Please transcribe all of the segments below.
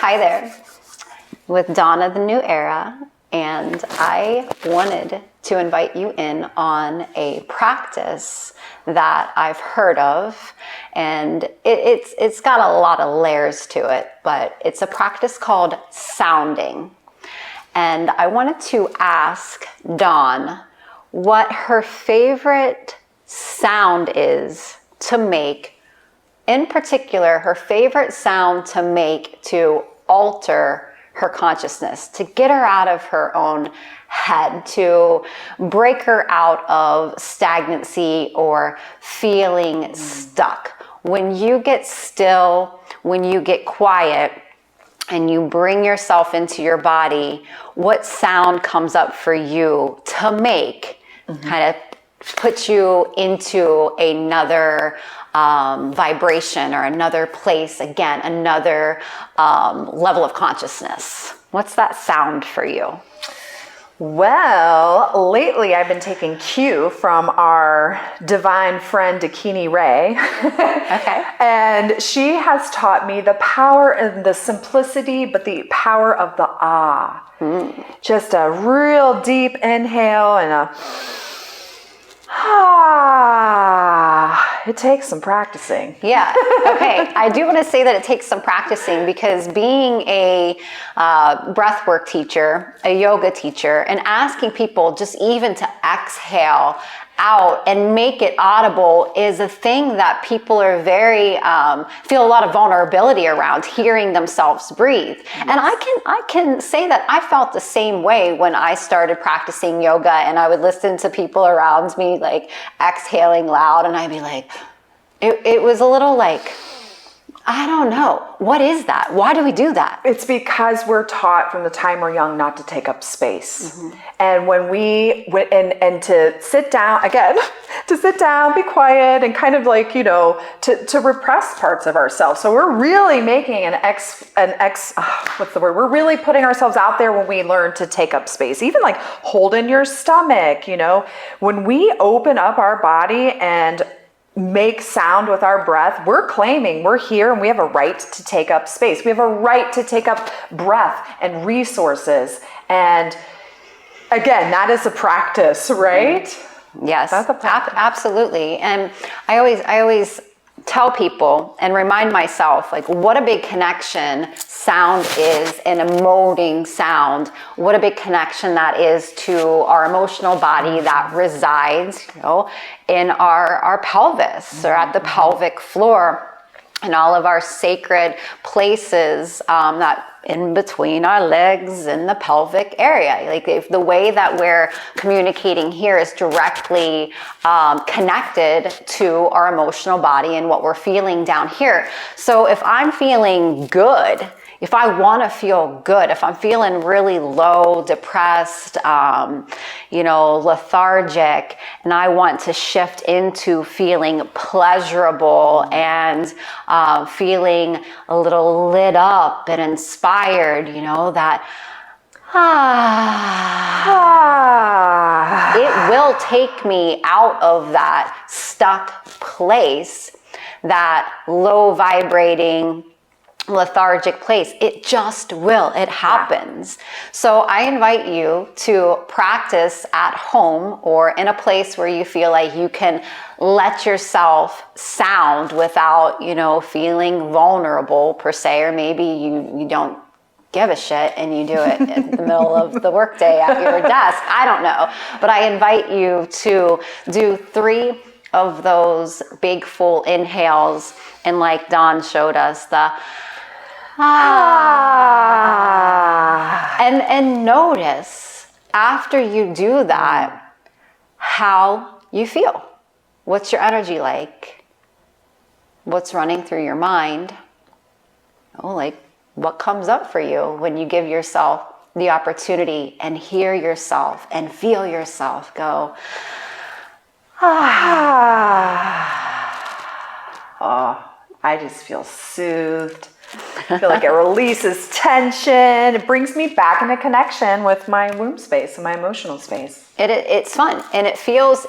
Hi there, with Dawn of the New Era, and I wanted to invite you in on a practice that I've heard of, and it's got a lot of layers to it, but it's a practice called sounding. And I wanted to ask Dawn what her favorite sound is to make. In particular, her favorite sound to make to alter her consciousness, to get her out of her own head, to break her out of stagnancy or feeling stuck. When you get still, when you get quiet, and you bring yourself into your body, what sound comes up for you to make? Kind of puts you into another vibration or another place, again, another level of consciousness. What's that sound for you? Well, lately I've been taking cue from our divine friend, Dakini Ray. Okay. And she has taught me the power and the simplicity, but the power of the ah. Just a real deep inhale and a ah. It takes some practicing. Yeah. Okay. I do want to say that it takes some practicing, because being a breathwork teacher, a yoga teacher, and asking people just even to exhale out and make it audible is a thing that people are very feel a lot of vulnerability around, hearing themselves breathe. Yes. And I can say that I felt the same way when I started practicing yoga, and I would listen to people around me like exhaling loud, and I'd be like, it was a little like, I don't know. What is that? Why do we do that? It's because we're taught from the time we're young not to take up space. And when and to sit down, again, to sit down, be quiet, and kind of like, to repress parts of ourselves. So we're really making what's the word? We're really putting ourselves out there when we learn to take up space. Even like hold in your stomach, when we open up our body and make sound with our breath, we're claiming we're here and we have a right to take up space. We have a right to take up breath and resources. And again, that is a practice, right? Yes, that's a practice. Absolutely. And I always tell people and remind myself, like, what a big connection sound is, an emoting sound. What a big connection that is to our emotional body that resides, in our pelvis or at the pelvic floor, and all of our sacred places that in between our legs and the pelvic area. Like, if the way that we're communicating here is directly connected to our emotional body and what we're feeling down here. So if I'm feeling good, if I want to feel good, if I'm feeling really low, depressed, lethargic, and I want to shift into feeling pleasurable and feeling a little lit up and inspired, that it will take me out of that stuck place, that low vibrating, lethargic place. It just will. It happens. Yeah. So I invite you to practice at home or in a place where you feel like you can let yourself sound without, feeling vulnerable per se, or maybe you don't give a shit and you do it in the middle of the workday at your desk. I don't know. But I invite you to do 3 of those big full inhales, and like Dawn showed us, the and notice after you do that how you feel. What's your energy like? What's running through your mind? Like, what comes up for you when you give yourself the opportunity and hear yourself and feel yourself go, oh, I just feel soothed. I feel like it releases tension. It brings me back into connection with my womb space and my emotional space. It's fun, and it feels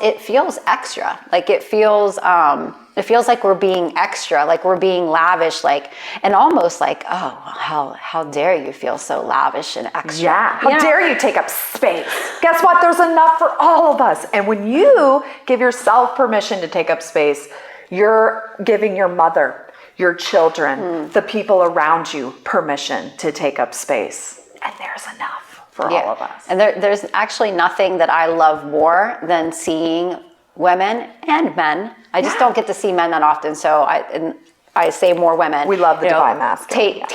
extra. Like it feels like we're being extra, like we're being lavish, like, and almost like, oh, how dare you feel so lavish and extra? Yeah, how dare you take up space? Guess what? There's enough for all of us. And when you give yourself permission to take up space, you're giving your mother, your children, the people around you permission to take up space. And there's enough for all of us. And there's actually nothing that I love more than seeing women and men. I just don't get to see men that often, so I say more women. We love the divine masculine.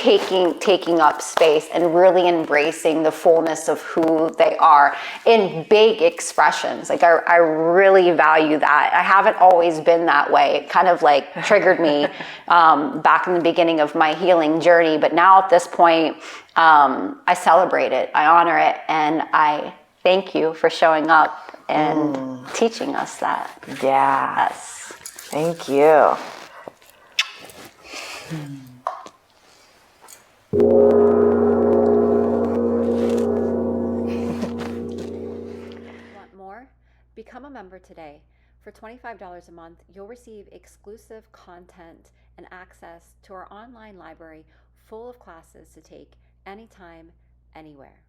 Taking up space and really embracing the fullness of who they are in big expressions. Like I really value that. I haven't always been that way. It kind of like triggered me back in the beginning of my healing journey. But now at this point, I celebrate it, I honor it, and I thank you for showing up and teaching us that. Yes. Thank you. Want more? Become a member today. For $25 a month, you'll receive exclusive content and access to our online library full of classes to take anytime, anywhere.